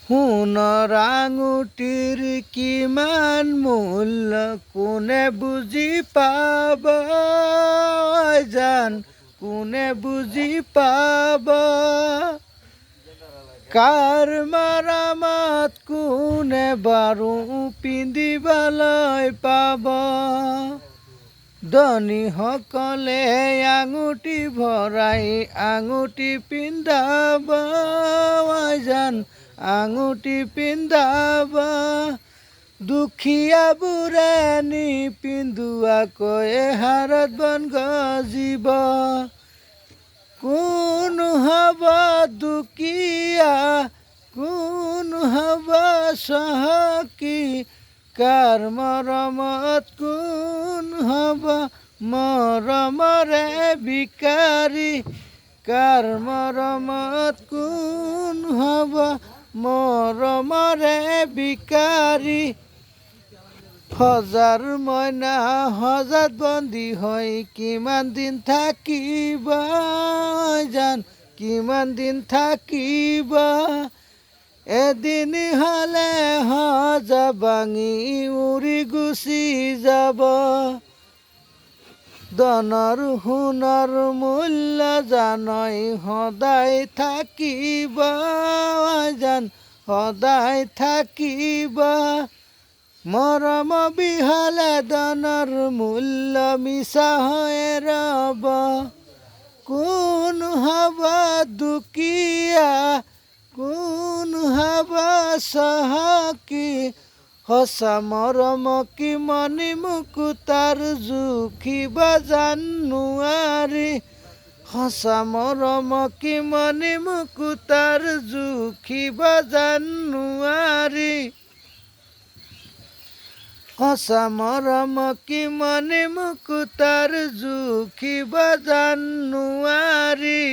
সোণৰ আঙুঠিৰ কিমান মূল্য কোনে বুজি পাব জান, কোনে বুজি পাব। কাৰ মাৰামাত কোনে বাৰু পিন্ধিবলৈ পাব। ধনীসকলে আঙুঠি ভৰাই আঙুঠি পিন্ধাব জান, আঙুঠি পিন্ধাব। দুখীয়াবোৰে নিপিন্ধোৱাকৈ হাৰত বন গজিব। কোন হ'ব দুখীয়া, কোন হ'ব চহকী, কাৰ মৰমত কোন হ'ব মৰমৰে ভিকাৰী, কাৰ মৰমত কোন হ'ব মৰমৰে ভিকাৰী। সজাৰ মইনা সজাত বন্দী হৈ কিমান দিন থাকিব জান, কিমান দিন থাকিব। এদিন হ'লে সজা ভাঙি উৰি গুচি যাব। ধনৰ সোণৰ মূল্য জানই সদায় থাকিব জান, সদায় থাকিব। মৰম বিহলে ধনৰ মূল্য মিছা হৈ ৰব। কোন হ'ব দুখীয়া, কোন হ'ব চহকী, সঁচা মৰম কি মণি মুকুতাৰ জুখিব জান নোৱাৰি। সঁচা মৰম কি মণি মুকুতাৰ জুখিব জান নোৱাৰি। সঁচা মৰম কি মণি মুকুতাৰ জুখিব জান নোৱাৰি।